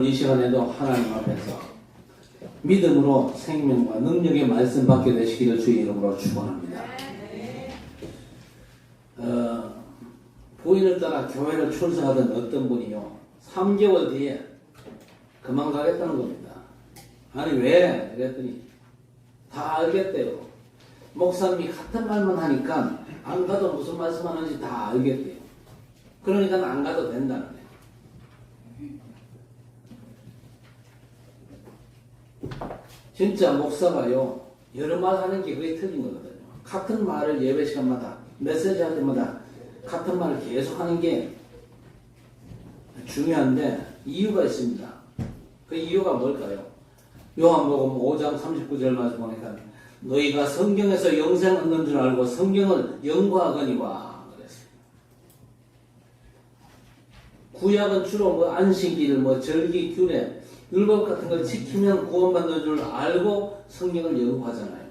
이 시간에도 하나님 앞에서 믿음으로 생명과 능력의 말씀 받게 되시기를 주의 이름으로 축원합니다. 부인을 따라 교회를 출석하던 어떤 분이요 3개월 뒤에 그만 가겠다는 겁니다. 아니 왜? 그랬더니 다 알겠대요. 목사님이 같은 말만 하니까 안 가도 무슨 말씀하는지 다 알겠대요. 그러니까 안 가도 된다는 거예요. 진짜 목사가요 여러 말 하는 게 그게 틀린 거거든요. 같은 말을 예배 시간마다 메시지 할 때마다 같은 말을 계속 하는 게 중요한데 이유가 있습니다. 그 이유가 뭘까요? 요한복음 5장 39절 말씀 보니까 너희가 성경에서 영생 얻는 줄 알고 성경을 연구하거니와 그랬어요. 구약은 주로 안식일, 절기, 규례, 율법 같은 걸 지키면 구원받는 줄 알고 성경을 연구하잖아요.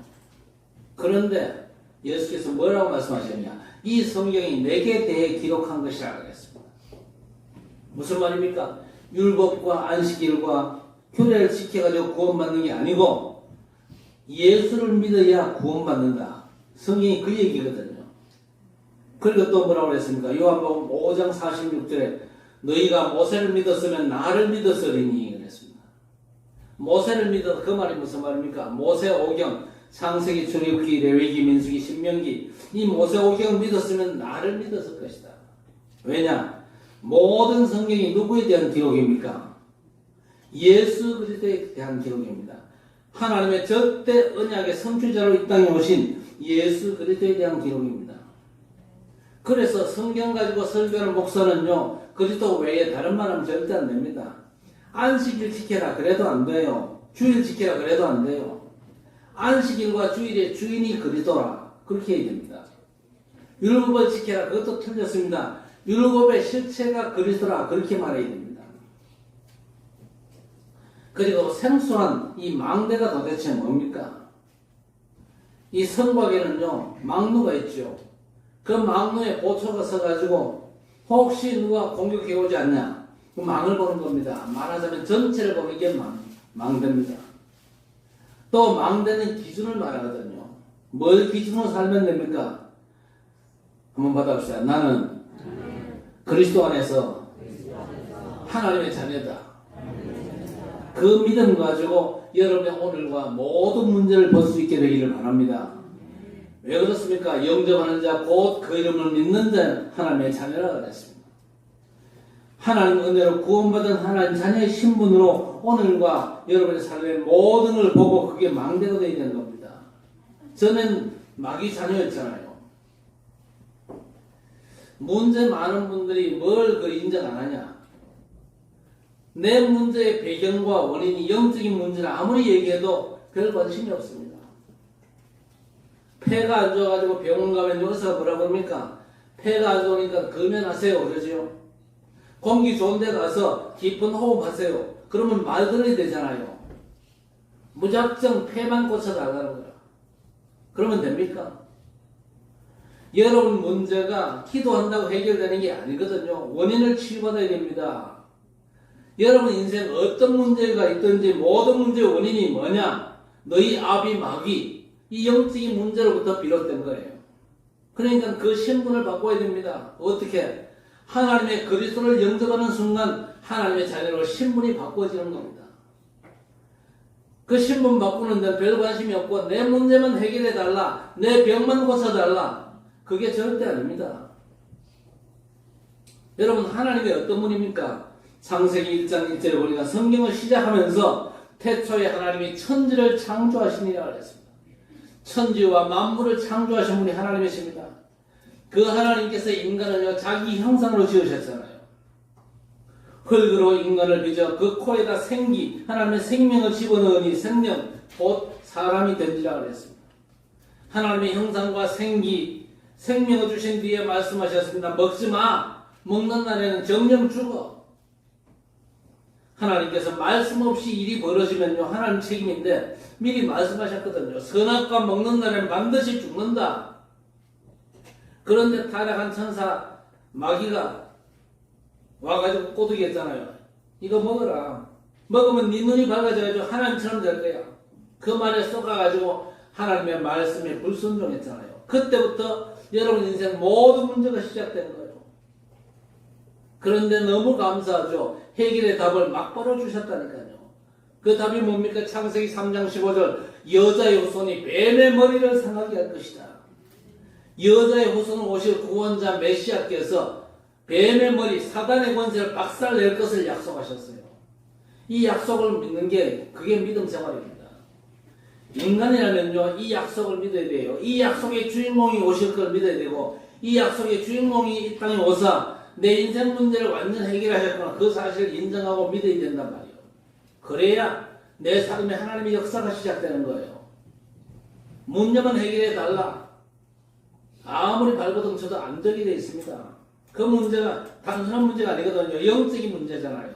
그런데 예수께서 뭐라고 말씀하셨냐? 이 성경이 내게 대해 기록한 것이라 그랬습니다. 무슨 말입니까? 율법과 안식일과 규례를 지켜가지고 구원받는 게 아니고 예수를 믿어야 구원받는다. 성경이 그 얘기거든요. 그리고 또 뭐라고 그랬습니까? 요한복음 5장 46절에 너희가 모세를 믿었으면 나를 믿었으리니 그랬습니다. 모세를 믿어 그 말이 무슨 말입니까? 모세 오경, 창세기, 출애굽기, 레위기, 민수기, 신명기 이 모세 오경을 믿었으면 나를 믿었을 것이다. 왜냐? 모든 성경이 누구에 대한 기록입니까? 예수 그리스도에 대한 기록입니다. 하나님의 절대 언약의 선취자로 이 땅에 오신 예수 그리스도에 대한 기록입니다. 그래서 성경 가지고 설교하는 목사는요 그리스도 외에 다른 말 하면 절대 안 됩니다. 안식일 지켜라 그래도 안 돼요. 주일 지켜라 그래도 안 돼요. 안식일과 주일의 주인이 그리스도라 그렇게 해야 됩니다. 율법을 지켜라 그것도 틀렸습니다. 율법의 실체가 그리스도라 그렇게 말해야 됩니다. 그리고 생소한 이 망대가 도대체 뭡니까? 이 성곽에는요 망루가 있죠. 그 망루에 보초가 서가지고 혹시 누가 공격해 오지 않냐 그 망을 보는 겁니다. 말하자면 전체를 보는 게 망대입니다. 또 망대는 기준을 말하거든요. 뭘 기준으로 살면 됩니까? 한번 받아봅시다. 나는 그리스도 안에서 하나님의 자녀다. 그 믿음 가지고 여러분의 오늘과 모든 문제를 볼 수 있게 되기를 바랍니다. 왜 그렇습니까? 영접하는 자 곧 그 이름을 믿는 자 하나님의 자녀라 그랬습니다. 하나님 은혜로 구원받은 하나님 자녀의 신분으로 오늘과 여러분의 삶의 모든 걸 보고 그게 망대가 되어야 되는 겁니다. 저는 마귀 자녀였잖아요. 문제 많은 분들이 뭘 인정 안 하냐? 내 문제의 배경과 원인이 영적인 문제를 아무리 얘기해도 별 관심이 없습니다. 폐가 안 좋아가지고 병원 가면 의사가 뭐라고 합니까? 폐가 안 좋으니까 금연하세요 그러죠. 공기 좋은 데 가서 깊은 호흡하세요. 그러면 말 들어야 되잖아요. 무작정 폐만 고쳐달라는 거야. 그러면 됩니까? 여러분 문제가 기도한다고 해결되는 게 아니거든요. 원인을 치유받아야 됩니다. 여러분 인생 어떤 문제가 있든지 모든 문제의 원인이 뭐냐? 너희 아비 마귀 이 영적인 문제로부터 비롯된 거예요. 그러니까 그 신분을 바꿔야 됩니다. 어떻게? 하나님의 그리스도를 영접하는 순간 하나님의 자녀로 신분이 바꿔지는 겁니다. 그 신분 바꾸는 데는 별 관심이 없고 내 문제만 해결해 달라, 내 병만 고쳐달라 그게 절대 아닙니다. 여러분 하나님의 어떤 분입니까? 창세기 1장 1절에 보니까 성경을 시작하면서 태초에 하나님이 천지를 창조하시니라 그랬습니다. 천지와 만물을 창조하신 분이 하나님이십니다. 그 하나님께서 인간을요 자기 형상으로 지으셨잖아요. 흙으로 인간을 빚어 그 코에다 생기 하나님의 생명을 집어넣으니 생명 곧 사람이 된지라 그랬습니다. 하나님의 형상과 생명을 주신 뒤에 말씀하셨습니다. 먹지마. 먹는 날에는 정령 죽어. 하나님께서 말씀 없이 일이 벌어지면요 하나님 책임인데 미리 말씀하셨거든요. 선악과 먹는 날에는 반드시 죽는다. 그런데 타락한 천사 마귀가 와가지고 꼬드기 했잖아요. 이거 먹어라. 먹으면 네 눈이 밝아져가지고 하나님처럼 될 거야. 그 말에 쏟아가지고 하나님의 말씀에 불순종했잖아요. 그때부터 여러분 인생 모든 문제가 시작된 거예요. 그런데 너무 감사하죠. 해결의 답을 막바로 주셨다니까요. 그 답이 뭡니까? 창세기 3장 15절 여자의 후손이 뱀의 머리를 상하게 할 것이다. 여자의 후손은 오실 구원자 메시아께서 뱀의 머리 사단의 권세를 박살낼 것을 약속하셨어요. 이 약속을 믿는 게 그게 믿음 생활입니다. 인간이라면요 이 약속을 믿어야 돼요. 이 약속의 주인공이 오실 걸 믿어야 되고 이 약속의 주인공이 이 땅에 오사 내 인생 문제를 완전 해결하셨구나 그 사실을 인정하고 믿어야 된단 말이에요. 그래야 내 삶에 하나님의 역사가 시작되는 거예요. 문제만 해결해 달라. 아무리 발버둥 쳐도 안 되게 되어 있습니다. 그 문제가 단순한 문제가 아니거든요. 영적인 문제잖아요.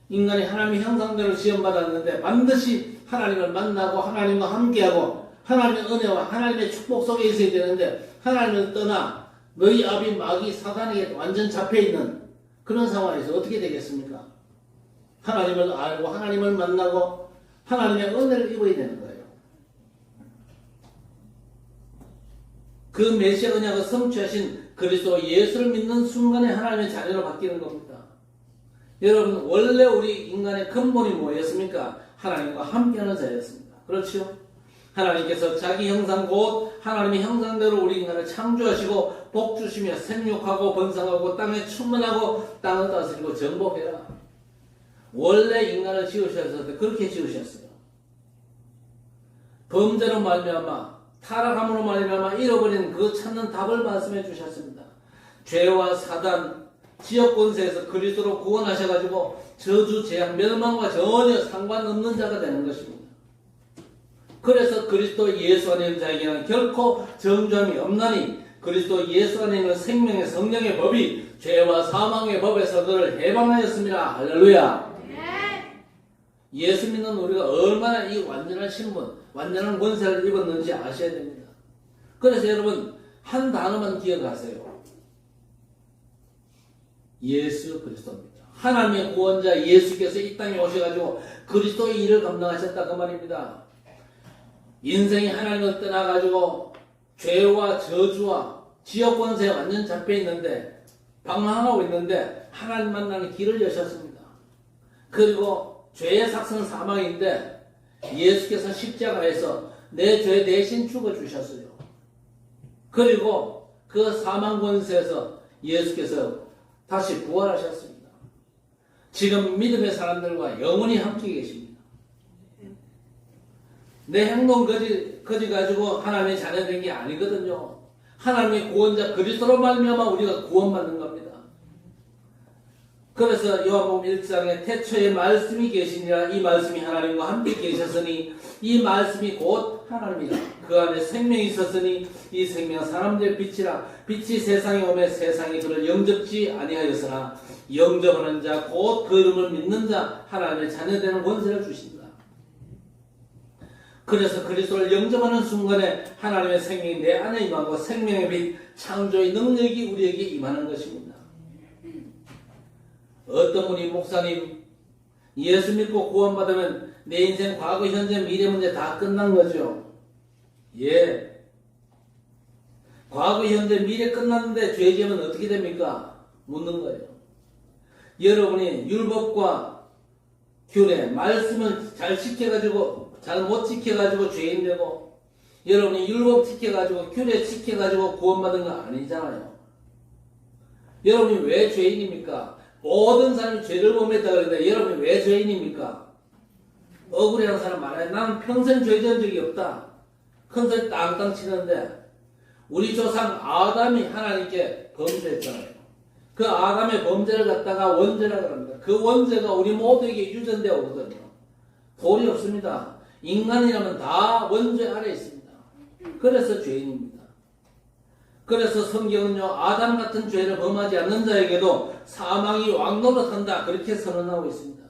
인간이 하나님의 형상대로 지원받았는데 반드시 하나님을 만나고 하나님과 함께하고 하나님의 은혜와 하나님의 축복 속에 있어야 되는데 하나님을 떠나 너희 아비 마귀 사단에게 완전 잡혀있는 그런 상황에서 어떻게 되겠습니까? 하나님을 알고 하나님을 만나고 하나님의 은혜를 입어야 되는 거예요. 그 메시아 언약을 성취하신 그리스도 예수를 믿는 순간에 하나님의 자녀로 바뀌는 겁니다. 여러분 원래 우리 인간의 근본이 뭐였습니까? 하나님과 함께하는 자였습니다. 그렇죠? 하나님께서 자기 형상 곧 하나님의 형상대로 우리 인간을 창조하시고 복주시며 생육하고 번성하고 땅에 충만하고 땅을 다스리고 정복해라. 원래 인간을 지으셨을 때 그렇게 지으셨어요. 범죄로 말미암아 타락함으로 말미암아 잃어버린 그 찾는 답을 말씀해 주셨습니다. 죄와 사단 지역 권세에서 그리스도로 구원하셔가지고 저주 재앙 멸망과 전혀 상관없는 자가 되는 것입니다. 그래서 그리스도 예수 안에 있는 자에게는 결코 정죄함이 없나니 그리스도 예수 안에 있는 생명의 성령의 법이 죄와 사망의 법에서 그를 해방하였습니다. 할렐루야. 예수 믿는 우리가 얼마나 이 완전한 신분, 완전한 권세를 입었는지 아셔야 됩니다. 그래서 여러분 한 단어만 기억하세요. 예수 그리스도입니다. 하나님의 구원자 예수께서 이 땅에 오셔가지고 그리스도의 일을 감당하셨다 그 말입니다. 인생이 하나님을 떠나가지고 죄와 저주와 지역 권세에 완전 잡혀있는데 방황하고 있는데 하나님 만나는 길을 여셨습니다. 그리고 죄의 삭스는 사망인데 예수께서 십자가에서 내 죄 대신 죽어주셨어요. 그리고 그 사망 권세에서 예수께서 다시 부활하셨습니다. 지금 믿음의 사람들과 영원히 함께 계십니다. 내 행동 거지 가지고 하나님의 자녀 된 게 아니거든요. 하나님의 구원자 그리스도로 말미암아 우리가 구원받는 겁니다. 그래서 요한복음 1장에 태초에 말씀이 계시니라 이 말씀이 하나님과 함께 계셨으니 이 말씀이 곧 하나님이라 그 안에 생명이 있었으니 이 생명은 사람들의 빛이라 빛이 세상에 오매 세상이 그를 영접지 아니하였으나 영접하는 자 곧 그 이름을 믿는 자 하나님의 자녀되는 권세를 주신다. 그래서 그리스도를 영접하는 순간에 하나님의 생명이 내 안에 임하고 생명의 빛 창조의 능력이 우리에게 임하는 것입니다. 어떤 분이 목사님 예수 믿고 구원받으면 내 인생 과거 현재 미래 문제 다 끝난 거죠. 예. 과거 현재 미래 끝났는데 죄 지으면 어떻게 됩니까? 묻는 거예요. 여러분이 율법과 규례 말씀을 잘 지켜가지고 잘 못 지켜가지고 죄인 되고 여러분이 율법 지켜가지고 규례 지켜가지고 구원받은 거 아니잖아요. 여러분이 왜 죄인입니까? 모든 사람이 죄를 범했다 그러는데 여러분이 왜 죄인입니까? 억울해하는 사람 많아요. 나는 평생 죄 지은 적이 없다. 큰 소리 땅땅 치는데 우리 조상 아담이 하나님께 범죄했잖아요. 그 아담의 범죄를 갖다가 원죄라고 합니다. 그 원죄가 우리 모두에게 유전되어 오거든요. 도리 없습니다. 인간이라면 다 원죄 아래 있습니다. 그래서 죄인입니다. 그래서 성경은요 아담 같은 죄를 범하지 않는 자에게도 사망이 왕노릇한다 그렇게 선언하고 있습니다.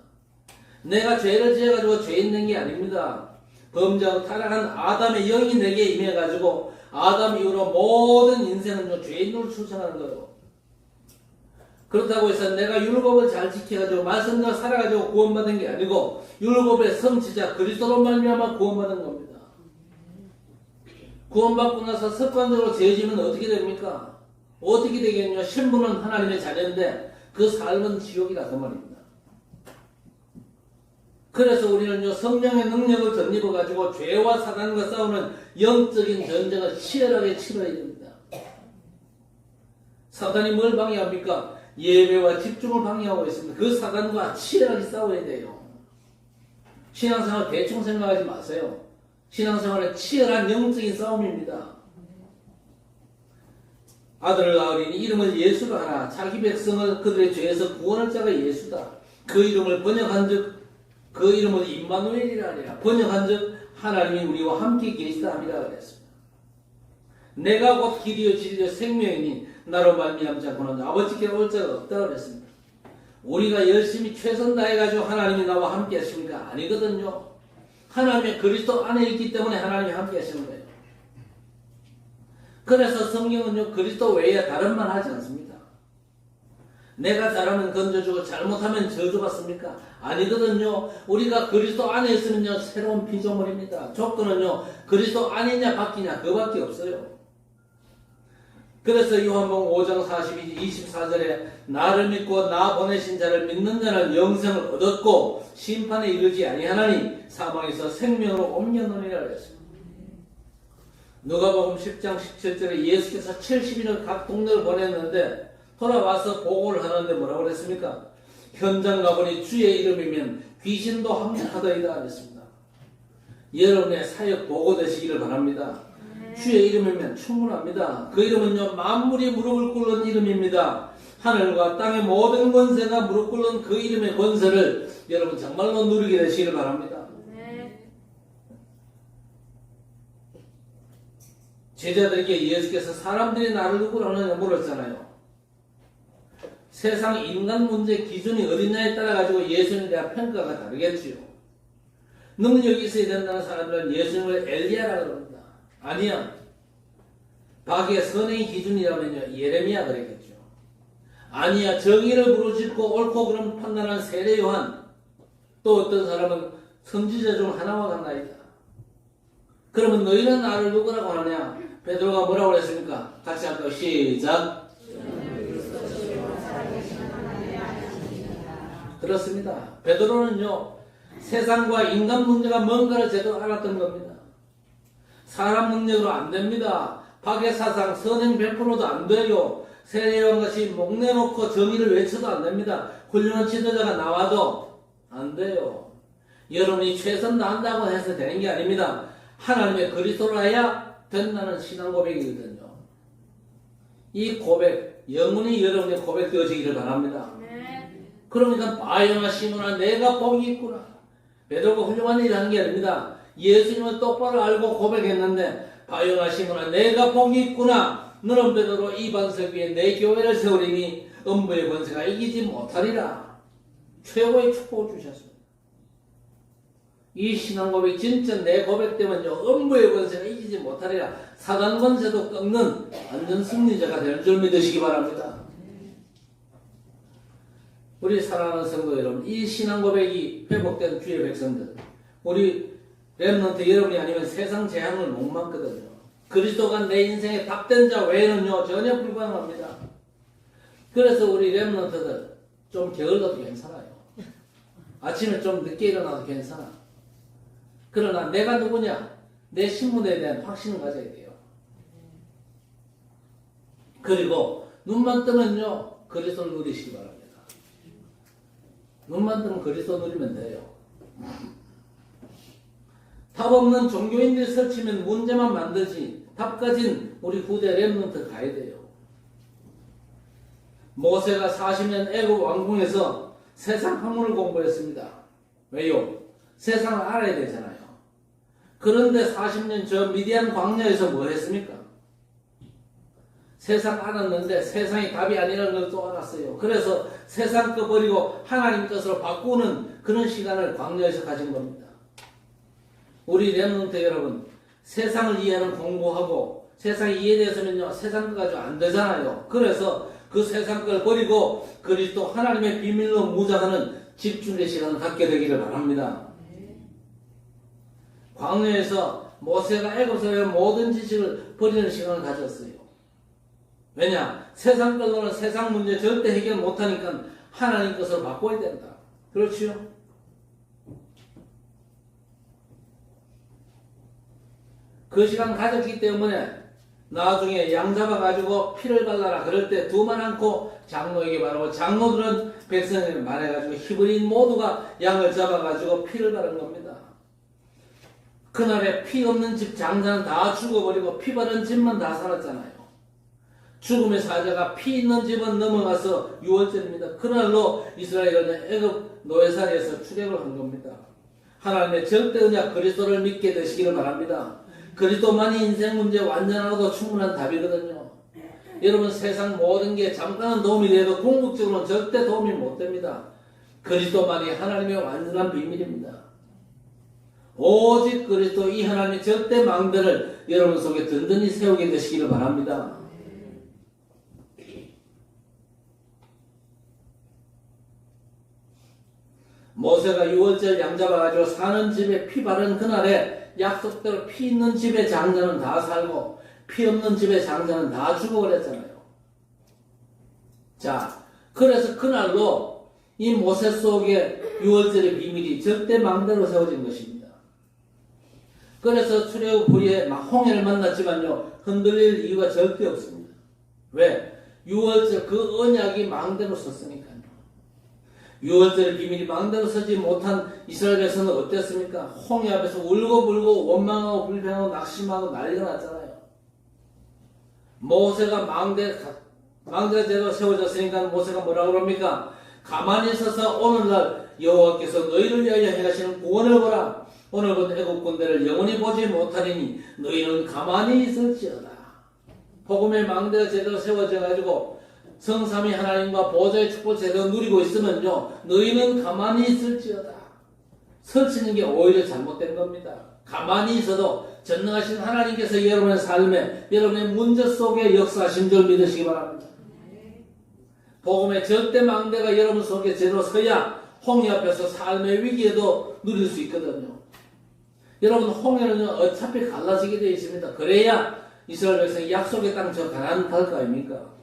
내가 죄를 지어가지고 죄인 된 게 아닙니다. 범죄하고 타락한 아담의 영이 내게 임해가지고 아담 이후로 모든 인생은 죄인으로 출생하는 거예요. 그렇다고 해서 내가 율법을 잘 지켜가지고 말씀대로 살아가지고 구원받은 게 아니고 율법의 성취자 그리스도로 말미암아 구원받은 겁니다. 구원받고 나서 습관적으로 죄지면 어떻게 됩니까? 어떻게 되겠냐? 신분은 하나님의 자녀인데 그 삶은 지옥이라 그 말입니다. 그래서 우리는요 성령의 능력을 덧입어가지고 죄와 사단과 싸우는 영적인 전쟁을 치열하게 치러야 됩니다. 사단이 뭘 방해합니까? 예배와 집중을 방해하고 있습니다. 그 사단과 치열하게 싸워야 돼요. 신앙생활 대충 생각하지 마세요. 신앙생활은 치열한 영적인 싸움입니다. 아들을 낳으리니 이름을 예수로 하라. 자기 백성을 그들의 죄에서 구원할 자가 예수다. 그 이름을 번역한즉 그 이름은 임마누엘이라 하리라. 번역한즉 하나님이 우리와 함께 계시다 함이라 그랬습니다. 내가 곧 길이요 진리요 생명이니 나로 말미암지 않고는 아버지께 올 자가 없다 그랬습니다. 우리가 열심히 최선 다해가지고 하나님이 나와 함께 하십니까? 아니거든요. 하나님의 그리스도 안에 있기 때문에 하나님이 함께 하시는 거예요. 그래서 성경은요 그리스도 외에 다른 말 하지 않습니다. 내가 잘하면 건져주고 잘못하면 저주받습니까? 아니거든요. 우리가 그리스도 안에 있으면요 새로운 피조물입니다. 조건은요 그리스도 안이냐 밖이냐 그밖에 없어요. 그래서 요한복음 5장 24절에 나를 믿고 나 보내신 자를 믿는 자는 영생을 얻었고 심판에 이르지 아니하나니 사망에서 생명으로 옮겨놓으리라 그랬습니다. 누가복음 10장 17절에 예수께서 70인을 각 동네를 보냈는데 돌아와서 보고를 하는데 뭐라고 그랬습니까? 현장 가보니 주의 이름이면 귀신도 항복하더이다 그랬습니다. 여러분의 사역 보고 되시기를 바랍니다. 주의 이름이면 충분합니다. 그 이름은요 만물이 무릎을 꿇는 이름입니다. 하늘과 땅의 모든 권세가 무릎 꿇는 그 이름의 권세를 여러분 정말로 누리게 되시기를 바랍니다. 제자들에게 예수께서 사람들이 나를 누구로 하느냐 물었잖아요. 세상 인간 문제 기준이 어디냐에 따라 가지고 예수님에 대한 평가가 다르겠지요. 능력이 있어야 된다는 사람들은 예수님을 엘리야라고 합니다. 아니야. 박의 선행의 기준이라면요 예레미야 그랬겠죠. 아니야. 정의를 부르짖고 옳고 그름 판단하는 세례 요한. 또 어떤 사람은 선지자 중 하나와 같나이다. 그러면 너희는 나를 누구라고 하느냐? 베드로가 뭐라고 그랬습니까? 같이 할까요? 시작. 그렇습니다. 베드로는요 세상과 인간 문제가 뭔가를 제대로 알았던 겁니다. 사람 능력으로 안 됩니다. 박해사상 선행 100%도 안 돼요. 세례요한같이 목 내놓고 정의를 외쳐도 안 됩니다. 훌륭한 지도자가 나와도 안 돼요. 여러분이 최선 다한다고 해서 되는 게 아닙니다. 하나님의 그리스도로 해야 된다는 신앙 고백이거든요. 이 고백 영원히 여러분의 고백 되어지기를 바랍니다. 그러니까 바요나 시몬아 내가 복이 있구나. 베드로가 훌륭한 일을 하는 게 아닙니다. 예수님은 똑바로 알고 고백했는데 바요나 시몬아 내가 복이 있구나. 너는 베드로 이 반석 위에 내 교회를 세우리니 음부의 권세가 이기지 못하리라. 최고의 축복을 주셨습니다. 이 신앙 고백 진짜 내 고백 때문에 음부의 권세가 이기지 못하리라. 사단 권세도 꺾는 완전 승리자가 될 줄 믿으시기 바랍니다. 우리 사랑하는 성도 여러분, 이 신앙 고백이 회복된 주의 백성들, 우리 렘넌트 여러분이 아니면 세상 재앙을 못 막거든요. 그리스도가 내 인생의 답된 자 외에는요 전혀 불가능합니다. 그래서 우리 렘넌트들 좀 게을러도 괜찮아요. 아침에 좀 늦게 일어나도 괜찮아. 그러나 내가 누구냐? 내 신분에 대한 확신을 가져야 돼요. 그리고 눈만 뜨면요 그리스도를 누리시기 바랍니다. 눈만 뜨면 그리스도 누리면 돼요. 답 없는 종교인들이 설치면 문제만 만들지 답 가진 우리 후대 렘넌트 가야 돼요. 모세가 40년 애굽 왕궁에서 세상 학문을 공부했습니다. 왜요? 세상을 알아야 되잖아요. 그런데 40년 저 미디안 광야에서 뭐 했습니까? 세상 알았는데 세상이 답이 아니라는 걸 또 알았어요. 그래서 세상 거 버리고 하나님 것으로 바꾸는 그런 시간을 광야에서 가진 겁니다. 우리 렘넌트 여러분, 세상을 이해하는 공부하고 세상이 이해되었으면요 세상 거 가지고 안 되잖아요. 그래서 그 세상 걸 버리고 그리스도 하나님의 비밀로 무장하는 집중의 시간을 갖게 되기를 바랍니다. 광야에서 모세가 애굽에서의 모든 지식을 버리는 시간을 가졌어요. 왜냐? 세상 걸로는 세상 문제 절대 해결 못하니까 하나님 것으로 바꿔야 된다. 그렇지요? 그 시간 가졌기 때문에 나중에 양 잡아가지고 피를 발라라 그럴 때 두만 않고 장로에게 말하고 장로들은 백성에게 말해가지고 히브리인 모두가 양을 잡아가지고 피를 바른 겁니다. 그날에 피 없는 집 장자는 다 죽어버리고 피 바른 집만 다 살았잖아요. 죽음의 사자가 피 있는 집은 넘어가서 유월절입니다. 그날로 이스라엘은 애굽 노예살이에서 출애굽을 한 겁니다. 하나님의 절대 언약 그리스도를 믿게 되시기를 바랍니다. 그리스도만이 인생 문제 완전하고 충분한 답이거든요. 여러분 세상 모든 게 잠깐은 도움이 돼도 궁극적으로는 절대 도움이 못 됩니다. 그리스도만이 하나님의 완전한 비밀입니다. 오직 그리스도 이 하나님의 절대 망대를 여러분 속에 든든히 세우게 되시기를 바랍니다. 모세가 유월절 양 잡아가지고 사는 집에 피 바른 그날에 약속대로 피 있는 집의 장자는 다 살고 피 없는 집의 장자는 다 죽어버렸잖아요. 자, 그래서 그날로 이 모세 속에 유월절의 비밀이 절대 망대로 세워진 것입니다. 그래서 출애굽 후에 막 홍해를 만났지만요 흔들릴 이유가 절대 없습니다. 왜? 유월절 그 언약이 망대로 섰으니까요. 유월절의 비밀이 망대로 서지 못한 이스라엘 백성은 어땠습니까? 홍해 앞에서 울고불고 원망하고 불평하고 낙심하고 난리가 났잖아요. 모세가 망대가 제대로 세워졌으니까 모세가 뭐라고 그럽니까? 가만히 서서 오늘날 여호와께서 너희를 위하여 행하시는 구원을 보라. 오늘 본 애굽 군대를 영원히 보지 못하리니 너희는 가만히 있을지어다. 복음의 망대가 제대로 세워져 가지고 성삼위 하나님과 보좌의 축복 제대로 누리고 있으면요 너희는 가만히 있을지어다. 설치는 게 오히려 잘못된 겁니다. 가만히 있어도 전능하신 하나님께서 여러분의 삶에 여러분의 문제 속에 역사하신 줄 믿으시기 바랍니다. 복음의 절대 망대가 여러분 속에 제대로 서야 홍해 앞에서 삶의 위기에도 누릴 수 있거든요. 여러분 홍해는 어차피 갈라지게 되어 있습니다. 그래야 이스라엘 백성이 약속의 땅 저 가나안 갈 거 아닙니까?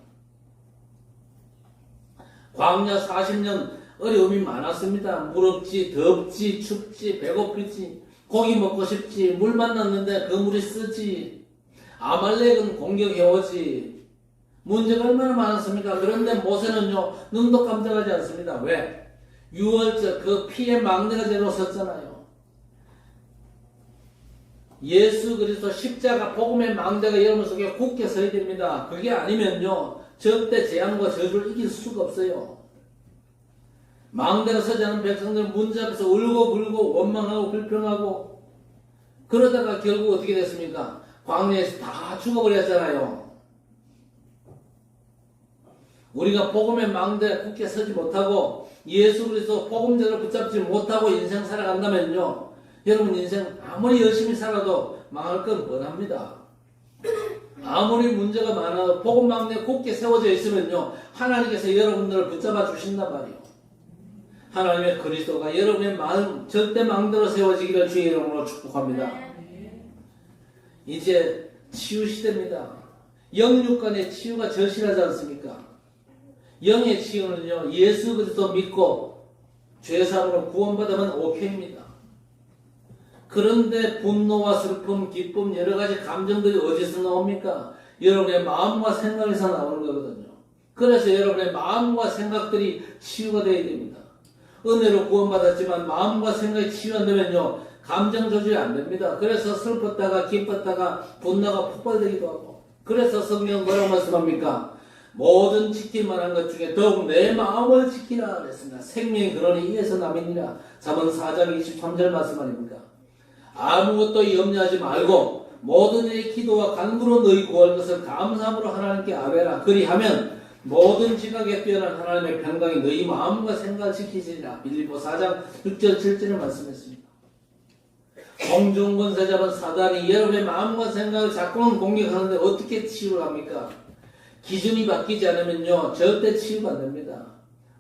광야 40년 어려움이 많았습니다. 무럽지, 덥지, 춥지, 배고프지, 고기 먹고 싶지, 물 만났는데 그 물이 쓰지, 아말렉은 공격해오지, 문제가 얼마나 많았습니까? 그런데 모세는요 눈도 깜짝하지 않습니다. 왜? 유월절 그 피의 망대가 제대로 섰잖아요. 예수 그리스도 십자가 복음의 망대가 여러분 속에 굳게 서야 됩니다. 그게 아니면요 절대 재앙과 저주를 이길 수가 없어요. 망대가 서지 않은 백성들은 문제 앞에서 울고 불고 원망하고 불평하고 그러다가 결국 어떻게 됐습니까? 광야에서 다 죽어버렸잖아요. 우리가 복음의 망대에 굳게 서지 못하고 예수 그리스도 복음대로 붙잡지 못하고 인생 살아간다면요 여러분 인생 아무리 열심히 살아도 망할 건 뻔합니다. 아무리 문제가 많아도 복음 망대에 굳게 세워져 있으면요 하나님께서 여러분들을 붙잡아 주신단 말이에요. 하나님의 그리스도가 여러분의 마음 절대 망대로 세워지기를 주의 이름으로 축복합니다. 이제 치유 시대입니다. 영육 간의 치유가 절실하지 않습니까? 영의 치유는요 예수 그리스도 믿고 죄사함으로 구원받으면 오케이입니다. 그런데 분노와 슬픔, 기쁨 여러 가지 감정들이 어디서 나옵니까? 여러분의 마음과 생각에서 나오는 거거든요. 그래서 여러분의 마음과 생각들이 치유가 되어야 됩니다. 은혜로 구원받았지만 마음과 생각이 치유 안 되면요 감정 조절이 안 됩니다. 그래서 슬펐다가 기뻤다가 분노가 폭발되기도 하고 그래서 성경은 뭐라고 말씀합니까? 모든 지킬 만한 것 중에 더욱 내 마음을 지키라 그랬습니다. 생명의 근원이 이에서 남이니라. 잠언 4장 23절 말씀 아닙니까? 아무것도 염려하지 말고 모든 일의 기도와 간구로 너희 구할 것을 감사함으로 하나님께 아뢰라. 그리하면 모든 지각에 뛰어난 하나님의 평강이 너희 마음과 생각을 지키시리라. 빌립보 4장 6절 7절을 말씀했습니다. 공중 권세 잡은 사단이 여러분의 마음과 생각을 자꾸만 공격하는데 어떻게 치유를 합니까? 기준이 바뀌지 않으면요 절대 치유가 안 됩니다.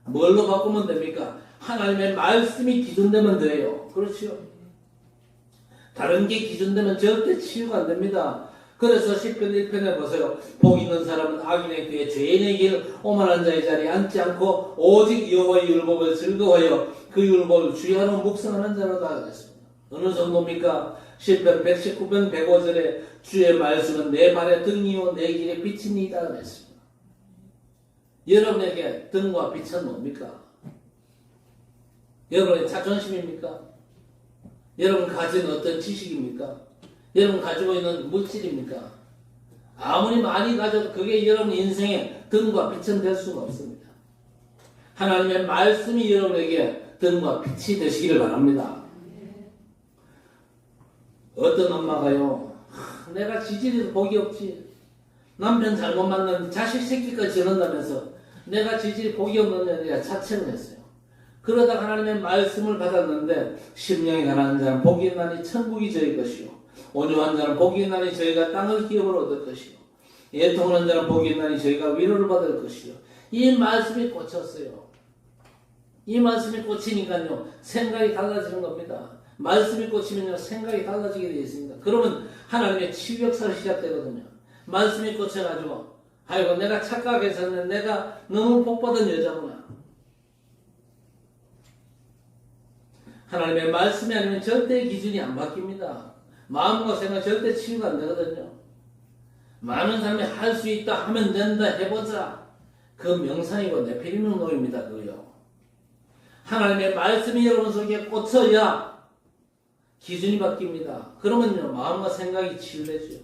뭘로 바꾸면 됩니까? 하나님의 말씀이 기준되면 돼요. 그렇죠? 다른 게 기준되면 절대 치유가 안 됩니다. 그래서 10편 1편에 보세요. 복 있는 사람은 악인의 뒤에 죄인의 길 오만한 자의 자리에 앉지 않고 오직 여호와의 율법을 즐거워하여 그 율법을 주의하는 묵상하는 자로다 그랬습니다. 어느 정도입니까? 10편 119편 105절에 주의 말씀은 내 발의 등이요 내 길의 빛이니이다 그랬습니다. 여러분에게 등과 빛은 뭡니까? 여러분의 자존심입니까? 여러분 가진 어떤 지식입니까? 여러분 가지고 있는 물질입니까? 아무리 많이 가져도 그게 여러분 인생의 등과 빛은 될 수가 없습니다. 하나님의 말씀이 여러분에게 등과 빛이 되시기를 바랍니다. 어떤 엄마가요, 내가 지질이도 복이 없지. 남편 잘못 만나면 자식 새끼까지 저런다면서 내가 지질이 복이 없는 애가 자책을 했어요. 그러다 하나님의 말씀을 받았는데 심령이 가난한 자는 복이 있나니 천국이 저희 것이요 온유한 자는 복이 있나니 저희가 땅을 기업으로 얻을 것이요 애통하는 자는 복이 있나니 저희가 위로를 받을 것이요. 이 말씀이 꽂혔어요. 이 말씀이 꽂히니까요 생각이 달라지는 겁니다. 말씀이 꽂히면요 생각이 달라지게 되어 있습니다. 그러면 하나님의 치유 역사가 시작되거든요. 말씀이 꽂혀가지고 아이고 내가 착각했었는데 내가 너무 복받은 여자구나. 하나님의 말씀이 아니면 절대 기준이 안 바뀝니다. 마음과 생각 절대 치유가 안 되거든요. 많은 사람이 할 수 있다 하면 된다 해보자. 그 명상이고 네피림노입니다. 그거요. 하나님의 말씀이 여러분 속에 꽂혀야 기준이 바뀝니다. 그러면요 마음과 생각이 치유되죠.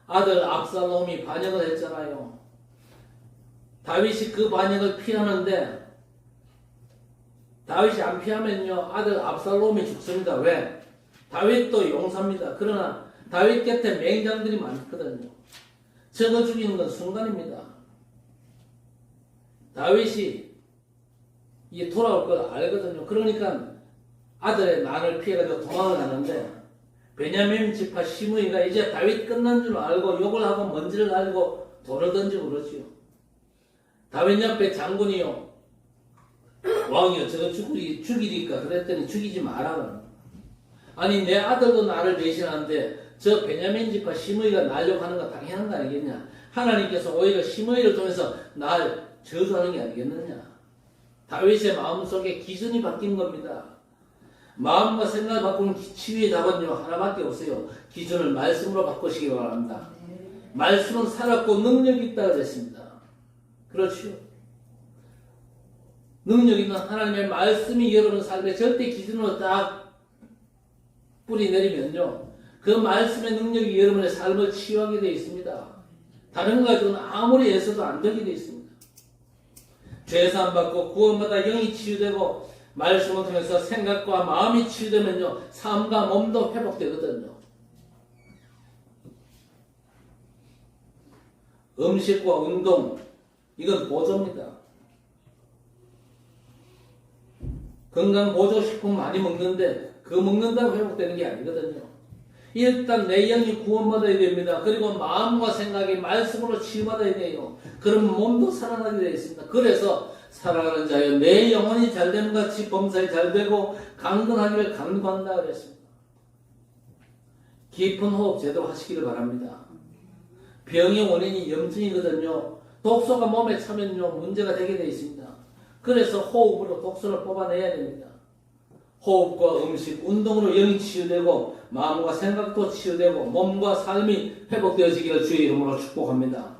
아들 압살롬이 반역을 했잖아요. 다윗이 그 반역을 피하는데 다윗이 안 피하면요 아들 압살롬이 죽습니다. 왜? 다윗도 용사입니다. 그러나 다윗 곁에 맹장들이 많거든요. 적어 죽이는 건 순간입니다. 다윗이 이 돌아올 걸 알거든요. 그러니까 아들의 난을 피해가지고 도망을 가는데 베냐민 지파 시므이가 이제 다윗 끝난 줄 알고 욕을 하고 먼지를 알고 돌을 던지고 그러지요. 다윗 옆에 장군이요 왕이요 저거 죽이니까 그랬더니 죽이지 마라. 아니 내 아들도 나를 배신하는데 저 베냐민 지파 시므이가 날 욕하는 거 당연한 거 아니겠냐. 하나님께서 오히려 시므이를 통해서 날 저주하는 게 아니겠느냐. 다윗의 마음속에 기준이 바뀐 겁니다. 마음과 생각을 바꾸는 치유의 답은요 하나밖에 없어요. 기준을 말씀으로 바꾸시기 바랍니다. 말씀은 살았고 능력이 있다 그랬습니다. 그렇죠. 능력 있는 하나님의 말씀이 여러분 삶에 절대 기준으로 딱 뿌리 내리면요 그 말씀의 능력이 여러분의 삶을 치유하게 되어 있습니다. 다른 거 가지고는 아무리 애써도 안 되게 되어 있습니다. 죄사함 받고 구원받아 영이 치유되고 말씀을 통해서 생각과 마음이 치유되면요 삶과 몸도 회복되거든요. 음식과 운동 이건 보조입니다. 건강보조식품 많이 먹는데 그 먹는다고 회복되는 게 아니거든요. 일단 내 영이 구원받아야 됩니다. 그리고 마음과 생각이 말씀으로 치유받아야 돼요. 그럼 몸도 살아나게 되어 있습니다. 그래서 살아가는 자여 내 영혼이 잘됨 같이 범사에 잘되고 강건하기를 간구한다 그랬습니다. 깊은 호흡 제대로 하시기를 바랍니다. 병의 원인이 염증이거든요. 독소가 몸에 차면요 문제가 되게 되어 있습니다. 그래서 호흡으로 독소를 뽑아내야 됩니다. 호흡과 음식, 운동으로 영이 치유되고 마음과 생각도 치유되고 몸과 삶이 회복되어지기를 주의 이름으로 축복합니다.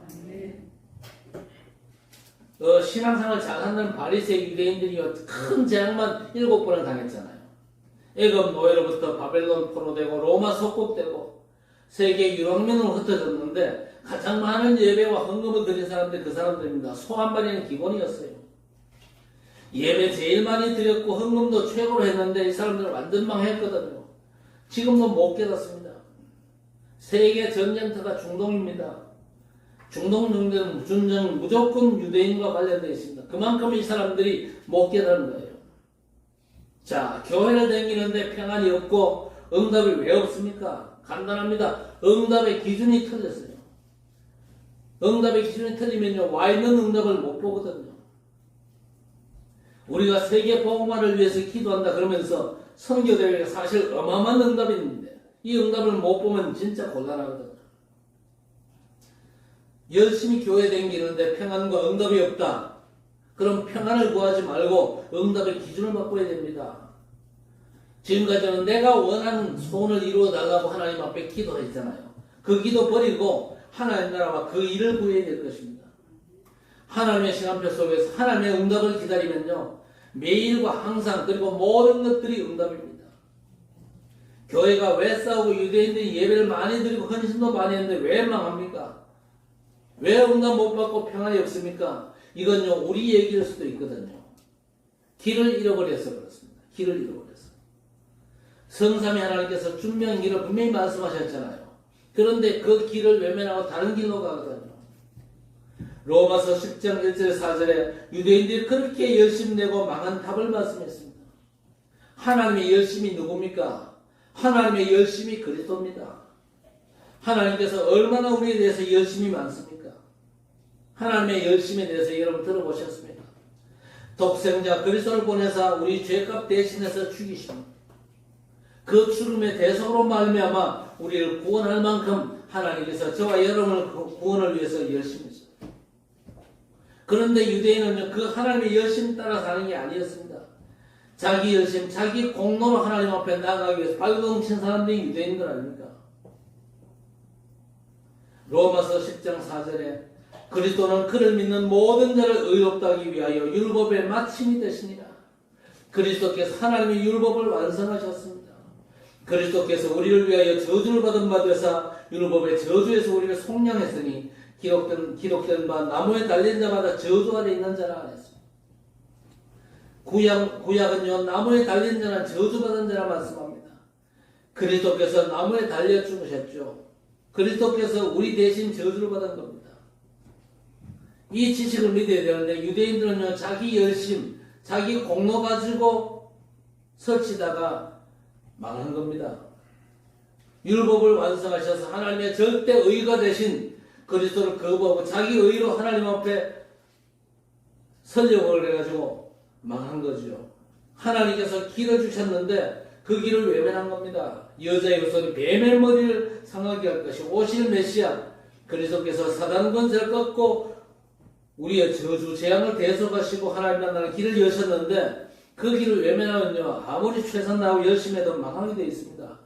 신앙생활 잘하는 바리새인 유대인들이 큰 재앙만 7번을 당했잖아요. 애굽 노예로부터 바벨론 포로되고 로마 속국되고 세계 유랑민으로 흩어졌는데 가장 많은 예배와 헌금을 드린 사람들이 그 사람들입니다. 소 한 마리는 기본이었어요. 예배 제일 많이 드렸고 헌금도 최고로 했는데 이 사람들은 완전 망했거든요. 지금도 못 깨닫습니다. 세계 전쟁터가 중동입니다. 중동 전쟁은 무조건 유대인과 관련되어 있습니다. 그만큼 이 사람들이 못 깨닫는 거예요. 자, 교회를 다니는데 평안이 없고 응답이 왜 없습니까? 간단합니다. 응답의 기준이 틀렸어요. 응답의 기준이 틀리면요, 와 있는 응답을 못 보거든요. 우리가 세계 복음화를 위해서 기도한다 그러면서 선교대회가 사실 어마어마한 응답이 있는데 이 응답을 못 보면 진짜 곤란하거든요. 열심히 교회 다니는데 평안과 응답이 없다. 그럼 평안을 구하지 말고 응답의 기준을 바꿔야 됩니다. 지금까지는 내가 원하는 소원을 이루어 달라고 하나님 앞에 기도했잖아요. 그 기도 버리고 하나님 나라와 그 일을 구해야 될 것입니다. 하나님의 시간표 속에서 하나님의 응답을 기다리면요, 매일과 항상 그리고 모든 것들이 응답입니다. 교회가 왜 싸우고 유대인들이 예배를 많이 드리고 헌신도 많이 했는데 왜 망합니까? 왜 응답 못 받고 평안이 없습니까? 이건요, 우리 얘기일 수도 있거든요. 길을 잃어버려서 그렇습니다. 길을 잃어버려서. 성삼위 하나님께서 준명한 길을 분명히 말씀하셨잖아요. 그런데 그 길을 외면하고 다른 길로 가거든요. 로마서 10장 1절 4절에 유대인들이 그렇게 열심 내고 망한 답을 말씀했습니다. 하나님의 열심이 누굽니까? 하나님의 열심이 그리스도입니다. 하나님께서 얼마나 우리에 대해서 열심이 많습니까? 하나님의 열심에 대해서 여러분 들어보셨습니까? 독생자 그리스도를 보내사 우리 죄값 대신해서 죽이십니다. 그 죽음의 대속으로 말미암아 우리를 구원할 만큼 하나님께서 저와 여러분을 구원을 위해서 열심히 했습니다. 그런데 유대인은 그 하나님의 열심 따라 사는 게 아니었습니다. 자기 열심, 자기 공로로 하나님 앞에 나아가기 위해서 발버둥친 사람들이 유대인들 아닙니까? 로마서 10장 4절에 그리스도는 그를 믿는 모든 자를 의롭다 하기 위하여 율법의 마침이 되시니라. 그리스도께서 하나님의 율법을 완성하셨습니다. 그리스도께서 우리를 위하여 저주를 받은 바 되사 율법의 저주에서 우리를 속량했으니 기록된 바 나무에 달린 자마다 저주 아래 있는 자라 하였습니다. 구약은요, 나무에 달린 자는 저주받은 자라 말씀합니다. 그리스도께서 나무에 달려 죽으셨죠. 그리스도께서 우리 대신 저주를 받은 겁니다. 이 지식을 믿어야 되는데 유대인들은요, 자기 열심, 자기 공로 가지고 설치다가 망한 겁니다. 율법을 완성하셔서 하나님의 절대 의가 되신 그리스도를 거부하고 자기 의로 하나님 앞에 설령을 해가지고 망한 거죠. 하나님께서 길을 주셨는데 그 길을 외면한 겁니다. 여자의 후손이 뱀의 머리를 상하게 할 것이 오실 메시아 그리스도께서 사단 권세를 꺾고 우리의 저주 재앙을 대속하시고 하나님 나라의 길을 여셨는데 그 길을 외면하면요, 아무리 최선다하고 열심히 해도 망하게 되어 있습니다.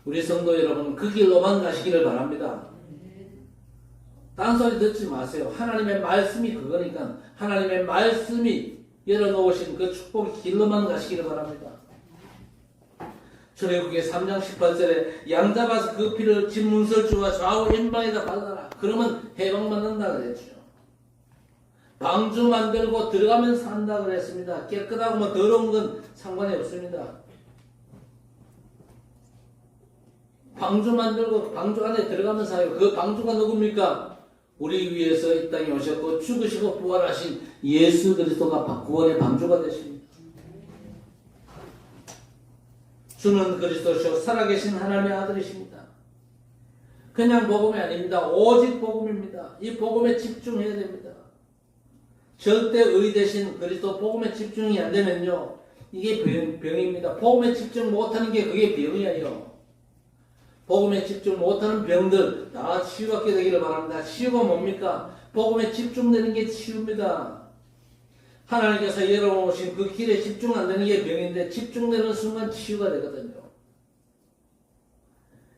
우리 성도 여러분, 그 길로만 가시기를 바랍니다. 딴소리 듣지 마세요. 하나님의 말씀이 그거니까 하나님의 말씀이 열어놓으신 그 축복의 길로만 가시기를 바랍니다. 출애굽기 3장 18절에 양 잡아서 그 피를 집 문설주와 좌우 왼방에다 발라라. 그러면 해방받는다 그랬죠. 방주 만들고 들어가면 산다 그랬습니다. 깨끗하고 뭐 더러운 건 상관이 없습니다. 방주 만들고 방주 안에 들어가면 사요. 그 방주가 누굽니까? 우리 위해서 이 땅에 오셨고 죽으시고 부활하신 예수 그리스도가 구원의 방주가 되십니다. 주는 그리스도시요 살아계신 하나님의 아들이십니다. 그냥 복음이 아닙니다. 오직 복음입니다. 이 복음에 집중해야 됩니다. 절대 의 대신 그리스도 복음에 집중이 안 되면요, 이게 병입니다. 복음에 집중 못하는 게 그게 병이에요. 복음에 집중 못하는 병들 다 치유받게 되기를 바랍니다. 치유가 뭡니까? 복음에 집중되는 게 치유입니다. 하나님께서 열어놓으신 그 길에 집중 안 되는 게 병인데 집중되는 순간 치유가 되거든요.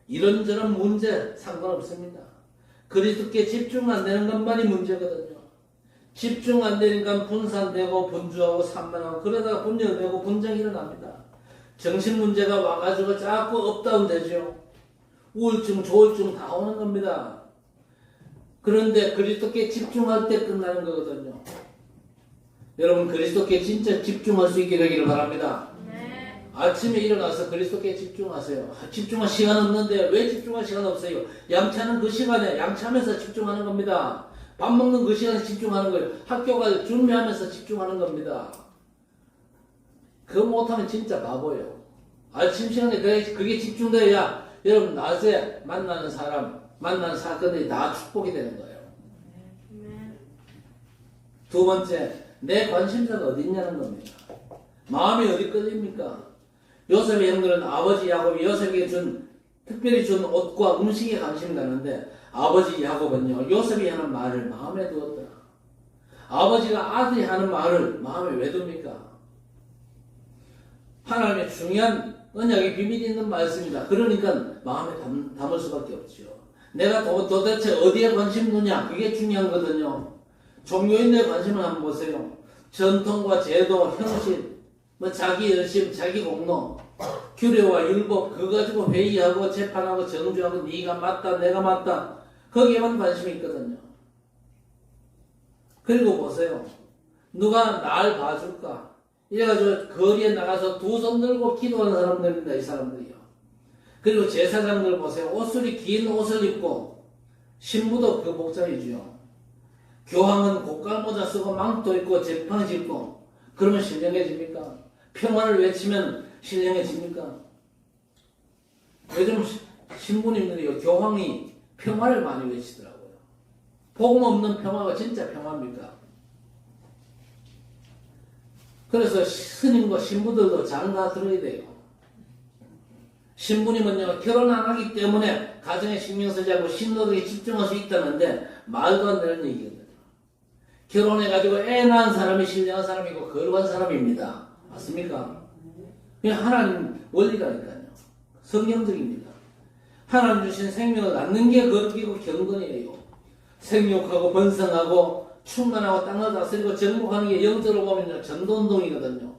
이런저런 문제 상관없습니다. 그리스도께 집중 안 되는 것만이 문제거든요. 집중 안 되니까 분산되고 분주하고 산만하고 그러다가 분열되고 분쟁이 일어납니다. 정신 문제가 와가지고 자꾸 업다운 되죠. 우울증, 조울증 다 오는 겁니다. 그런데 그리스도께 집중할 때 끝나는 거거든요. 여러분 그리스도께 진짜 집중할 수 있게 되기를 바랍니다. 네. 아침에 일어나서 그리스도께 집중하세요. 집중할 시간 없는데 왜 집중할 시간 없어요? 양치하는 그 시간에 양치하면서 집중하는 겁니다. 밥 먹는 그 시간에 집중하는 거예요. 학교 갈 준비하면서 집중하는 겁니다. 그거 못하면 진짜 바보예요. 아침 시간에 그게 집중돼야 여러분 낮에 만나는 사람, 만나는 사건들이 다 축복이 되는 거예요. 두 번째, 내 관심사가 어디 있냐는 겁니다. 마음이 어디 끌립니까? 요셉의 형들은 아버지 야곱이 요셉에게 특별히 준 옷과 음식에 관심이 가는데 아버지 야곱은요, 요셉이 하는 말을 마음에 두었더라. 아버지가 아들이 하는 말을 마음에 왜 둡니까? 하나님의 중요한 언약의 비밀이 있는 말씀입니다. 그러니까 마음에 담을 수밖에 없죠. 내가 도대체 어디에 관심 두냐? 그게 중요한 거거든요. 종교인들의 관심을 한번 보세요. 전통과 제도, 형식, 자기 열심, 자기 공로, 규례와 율법, 그거 가지고 회의하고 재판하고 정죄하고 네가 맞다, 내가 맞다. 거기에만 관심이 있거든요. 그리고 보세요. 누가 날 봐줄까? 이래가지고 거리에 나가서 두 손 들고 기도하는 사람들입니다. 이 사람들이요. 그리고 제사장들 보세요. 옷술이 긴 옷을 입고 신부도 그 복장이지요. 교황은 고깔모자 쓰고 망토 입고 제팡이 입고 그러면 신령해집니까? 평화를 외치면 신령해집니까? 요즘 신부님들이요, 교황이 평화를 많이 외치더라고요. 복음 없는 평화가 진짜 평화입니까? 그래서 스님과 신부들도 장가 들어야 돼요. 신부님은요, 결혼 안 하기 때문에 가정에 신경 쓰지 않고 신도덕에 집중할 수 있다는데 말도 안 되는 얘기거든요. 결혼해가지고 애 낳은 사람이 신령한 사람이고 거룩한 사람입니다. 맞습니까? 그냥 하나님 원리라니까요. 성경적입니다. 하나님 주신 생명을 낳는 게 거룩이고 경건이에요. 생육하고 번성하고 충만하고 땅을 다스리고 정복하는 게 영적으로 보면 전도운동이거든요.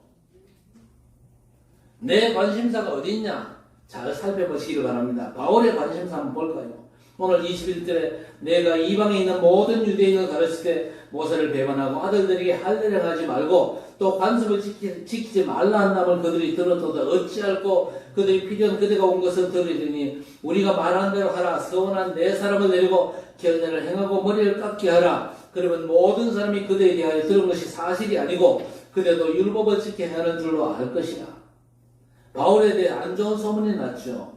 내 관심사가 어디 있냐? 잘 살펴보시기를 바랍니다. 바울의 관심사 한번 볼까요? 오늘 21절에 내가 이방에 있는 모든 유대인을 가르칠 때 모세를 배반하고 아들들에게 할례를 하지 말고 또 관습을 지키지 말라 한다면 그들이 들었도다 어찌할꼬 그들이 필요한 그대가 온 것을 들으리니 우리가 말한 대로 하라. 서원한 네 사람을 내리고 결례를 행하고 머리를 깎게 하라. 그러면 모든 사람이 그대에 대하여 들은 것이 사실이 아니고 그대도 율법을 지켜 행하는 줄로 알 것이라. 바울에 대해 안 좋은 소문이 났죠.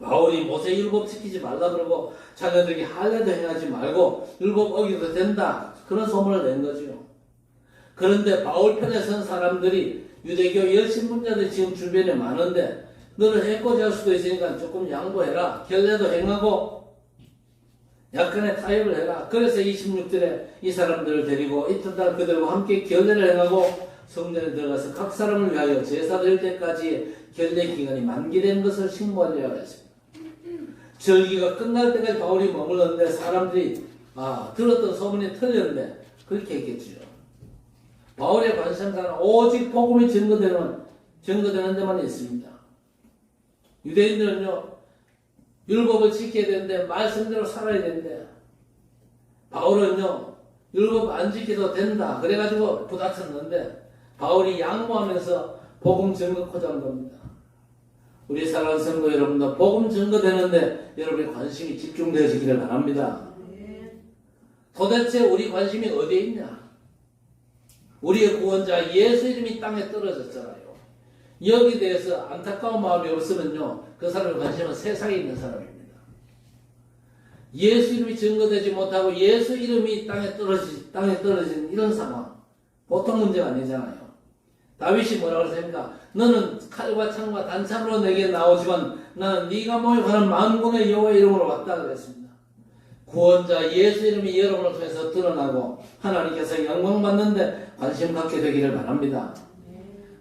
바울이 모세 율법 지키지 말라 그러고 자녀들에게 할례도 행하지 말고 율법 어기도 된다. 그런 소문을 낸 거죠. 그런데 바울 편에 선 사람들이 유대교 열심문자들이 지금 주변에 많은데 너는 해코지 할 수도 있으니까 조금 양보해라. 결례도 행하고 약간의 타협을 해라. 그래서 26절에 이 사람들을 데리고 이튿날 그들과 함께 결례를 행하고 성전에 들어가서 각 사람을 위하여 제사 드릴 때까지 결례 기간이 만기된 것을 신고하려고 했습니다. 절기가 끝날 때까지 바울이 머물렀는데 사람들이 들었던 소문이 틀렸는데 그렇게 했겠죠. 바울의 관심사는 오직 복음이 증거되는 데만 있습니다. 유대인들은요, 율법을 지켜야 되는데 말씀대로 살아야 되는데 바울은요, 율법 안 지켜도 된다. 그래가지고 부닥쳤는데 바울이 양보하면서 복음 증거코자 한 겁니다. 우리 사랑하는 성도 여러분도 복음 증거되는데 여러분의 관심이 집중되어지기를 바랍니다. 도대체 우리 관심이 어디에 있냐? 우리의 구원자 예수 이름이 땅에 떨어졌잖아요. 여기에 대해서 안타까운 마음이 없으면요, 그 사람의 관심은 세상에 있는 사람입니다. 예수 이름이 증거되지 못하고 예수 이름이 땅에 떨어진 이런 상황, 보통 문제가 아니잖아요. 다윗이 뭐라고 했습니까? 너는 칼과 창과 단창으로 내게 나오지만 나는 네가 모욕하는 만군의 여호와의 이름으로 왔다 그랬습니다. 구원자 예수 이름이 여러분을 통해서 드러나고 하나님께서 영광 받는데 관심 갖게 되기를 바랍니다.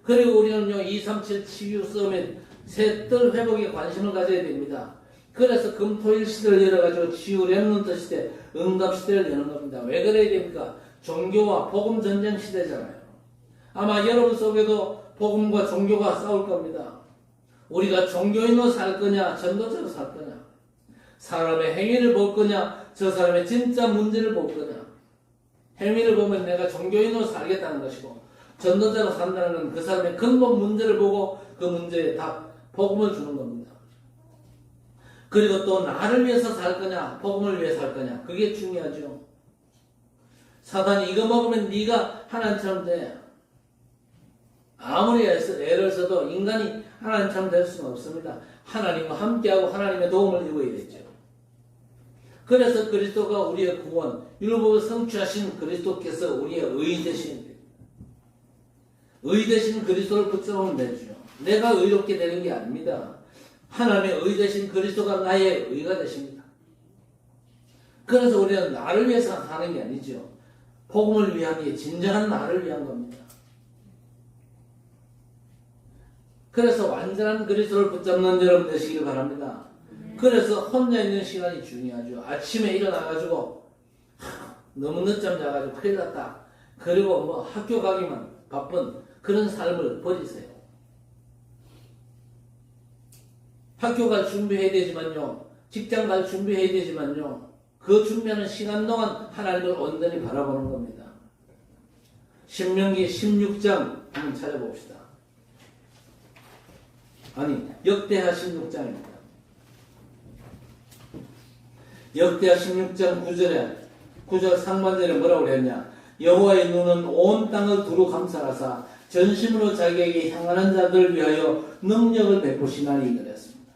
그리고 우리는요, 237 치유 서밋 새뜰 회복에 관심을 가져야 됩니다. 그래서 금토일 시대를 열어가지고 치유 렘넌트 시대, 응답 시대를 여는 겁니다. 왜 그래야 됩니까? 종교와 복음 전쟁 시대잖아요. 아마 여러분 속에도 복음과 종교가 싸울 겁니다. 우리가 종교인으로 살 거냐, 전도자로 살 거냐, 사람의 행위를 볼 거냐, 저 사람의 진짜 문제를 볼 거냐. 행위를 보면 내가 종교인으로 살겠다는 것이고, 전도자로 산다는 건 그 사람의 근본 문제를 보고 그 문제에 답, 복음을 주는 겁니다. 그리고 또 나를 위해서 살 거냐, 복음을 위해 살 거냐, 그게 중요하죠. 사단이 이거 먹으면 네가 하나님처럼 돼. 아무리 애를 써도 인간이 하나님처럼 될 수는 없습니다. 하나님과 함께하고 하나님의 도움을 입어야 되죠. 그래서 그리스도가 우리의 구원, 율법을 성취하신 그리스도께서 우리의 의 되신 의 되신 그리스도를 붙잡으면 되죠. 내가 의롭게 되는 게 아닙니다. 하나님의 의 되신 그리스도가 나의 의가 되십니다. 그래서 우리는 나를 위해서 사는 게 아니죠. 복음을 위한 게 진정한 나를 위한 겁니다. 그래서 완전한 그리스도를 붙잡는 여러분 되시길 바랍니다. 그래서 혼자 있는 시간이 중요하죠. 아침에 일어나가지고 너무 늦잠 자가지고 큰일 났다. 그리고 뭐 학교 가기만 바쁜 그런 삶을 버리세요. 학교 갈 준비해야 되지만요. 직장 갈 준비해야 되지만요. 그 준비하는 시간 동안 하나님을 온전히 바라보는 겁니다. 신명기 16장 한번 찾아봅시다. 아니, 역대하 16장입니다. 역대하 16장 9절 상반절에 뭐라고 그랬냐? 여호와의 눈은 온 땅을 두루 감찰하사 전심으로 자기에게 향하는 자들을 위하여 능력을 베푸시나니 그랬습니다.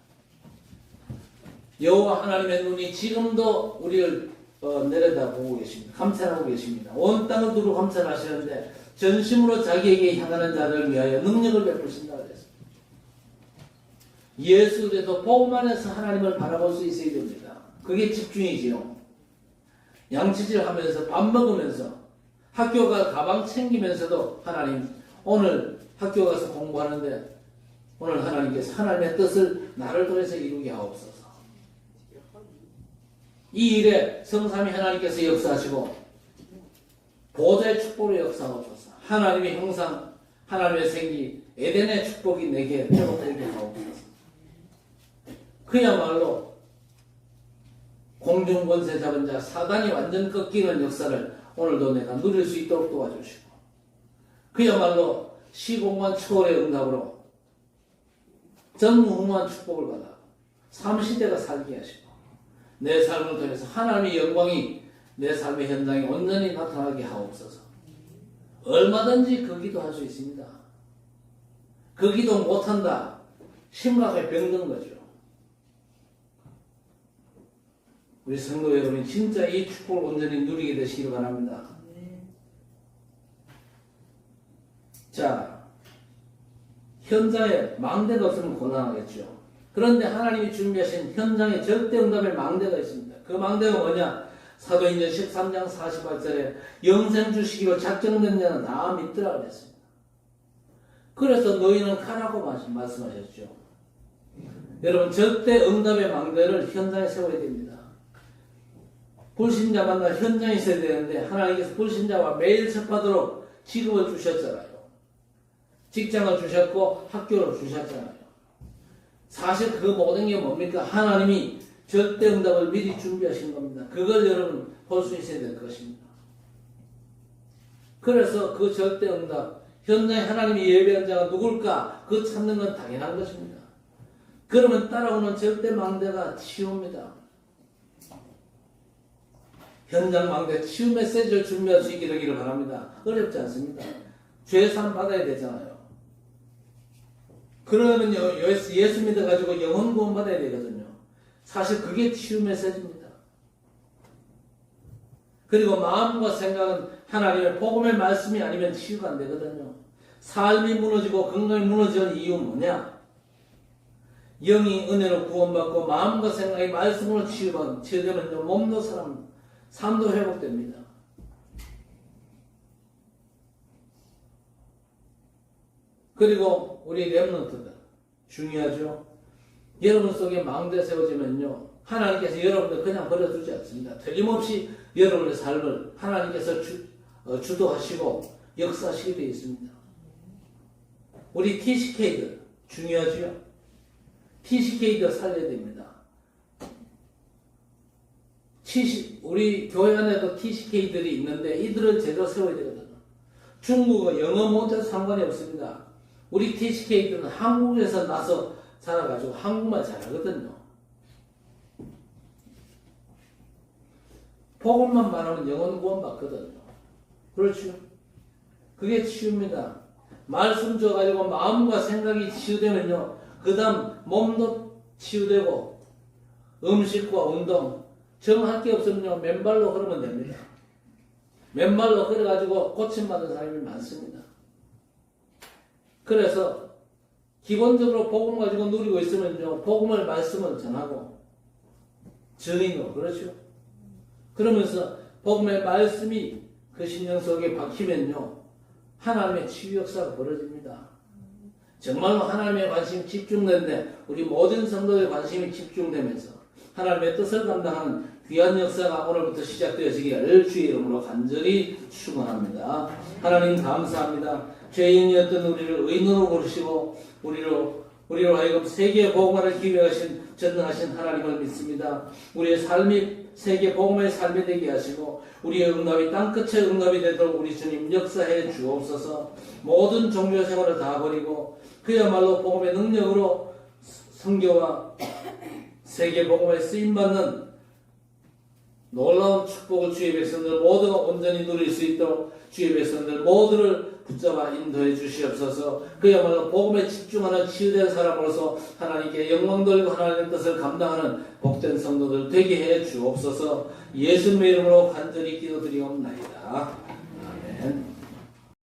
여호와 하나님의 눈이 지금도 우리를 내려다보고 계십니다. 감찰하고 계십니다. 온 땅을 두루 감찰하시는데 전심으로 자기에게 향하는 자들을 위하여 능력을 베푸신다 그랬습니다. 예수 그리스도 복음 안에서 하나님을 바라볼 수 있어야 됩니다. 그게 집중이지요. 양치질 하면서 밥 먹으면서 학교가 가방 챙기면서도 하나님 오늘 학교 가서 공부하는데 오늘 하나님께서 하나님의 뜻을 나를 통해서 이루게 하옵소서. 이 일에 성삼위 하나님께서 역사하시고 보좌의 축복으로 역사하옵소서. 하나님의 형상, 하나님의 생기, 에덴의 축복이 내게 회복되게 하옵소서. 그야말로 공중권세 잡은 자 사단이 완전 꺾이는 역사를 오늘도 내가 누릴 수 있도록 도와주시고 그야말로 시공간 초월의 응답으로 전무후무한 축복을 받아 삼시대가 살게 하시고 내 삶을 통해서 하나님의 영광이 내 삶의 현장에 온전히 나타나게 하옵소서. 얼마든지 그 기도할 수 있습니다. 그 기도 못한다. 심각하게 병든 거죠. 우리 성도 여러분이 진짜 이 축복을 온전히 누리게 되시길 바랍니다. 자, 현장에 망대가 없으면 곤란하겠죠. 그런데 하나님이 준비하신 현장에 절대 응답의 망대가 있습니다. 그 망대가 뭐냐? 사도행전 13장 48절에 영생 주시기로 작정된 자는 다 믿더라 그랬습니다. 그래서 너희는 가라고 말씀하셨죠. 여러분 절대 응답의 망대를 현장에 세워야 됩니다. 불신자 만나 현장에 있어야 되는데 하나님께서 불신자와 매일 접하도록 직업을 주셨잖아요. 직장을 주셨고 학교를 주셨잖아요. 사실 그 모든 게 뭡니까? 하나님이 절대 응답을 미리 준비하신 겁니다. 그걸 여러분 볼 수 있어야 될 것입니다. 그래서 그 절대 응답, 현장에 하나님이 예배한 자가 누굴까? 그 찾는 건 당연한 것입니다. 그러면 따라오는 절대 망대가 치유입니다. 현장 망대 치유 메시지를 준비할 수 있게 되기를 바랍니다. 어렵지 않습니다. 죄산 받아야 되잖아요. 그러면 예수 믿어가지고 영혼 구원 받아야 되거든요. 사실 그게 치유 메시지입니다. 그리고 마음과 생각은 하나님의 복음의 말씀이 아니면 치유가 안 되거든요. 삶이 무너지고 건강이 무너지는 이유는 뭐냐? 영이 은혜로 구원받고 마음과 생각이 말씀으로 치유되면 몸도 삶도 회복됩니다. 그리고 우리 렘넌트들 중요하죠. 여러분 속에 망대 세워지면요 하나님께서 여러분들 그냥 버려두지 않습니다. 틀림없이 여러분의 삶을 하나님께서 주도하시고 역사하시게 되어 있습니다. 우리 TCK들 중요하죠. TCK들 살려야 됩니다. 우리 교회 안에도 TCK들이 있는데 이들을 제대로 세워야 되거든요. 중국어, 영어 못해도 상관이 없습니다. 우리 TCK들은 한국에서 나서 자라가지고 한국말 잘하거든요. 복음만 말하면 영혼 구원 받거든요. 그렇죠? 그게 치유입니다. 말씀 줘가지고 마음과 생각이 치유되면요 그 다음 몸도 치유되고 음식과 운동, 정할 게 없으면요 맨발로 걸으면 됩니다. 맨발로 걸어가지고 고침받은 사람이 많습니다. 그래서 기본적으로 복음 가지고 누리고 있으면요 복음을 말씀을 전하고 전이고 그렇죠. 그러면서 복음의 말씀이 그 신령 속에 박히면요 하나님의 치유 역사가 벌어집니다. 정말로 하나님의 관심이 집중되는데 우리 모든 성도의 관심이 집중되면서 하나님의 뜻을 감당하는 귀한 역사가 오늘부터 시작되어지기를 주의 이름으로 간절히 축원합니다. 하나님 감사합니다. 죄인이었던 우리를 의인으로 부르시고 우리로 하여금 세계 복음화를 기획하신 전능하신 하나님을 믿습니다. 우리의 삶이 세계 복음의 삶이 되게 하시고 우리의 응답이 땅끝의 응답이 되도록 우리 주님 역사해 주옵소서. 모든 종교 생활을 다 버리고 그야말로 복음의 능력으로 선교와 세계 복음에 쓰임받는 놀라운 축복을 주의 백성들 모두가 온전히 누릴 수 있도록 주의 백성들 모두를 붙잡아 인도해 주시옵소서. 그야말로 복음에 집중하는 치유된 사람으로서 하나님께 영광 돌리고 하나님의 뜻을 감당하는 복된 성도들 되게 해 주옵소서. 예수님의 이름으로 간절히 기도드리옵나이다. 아멘.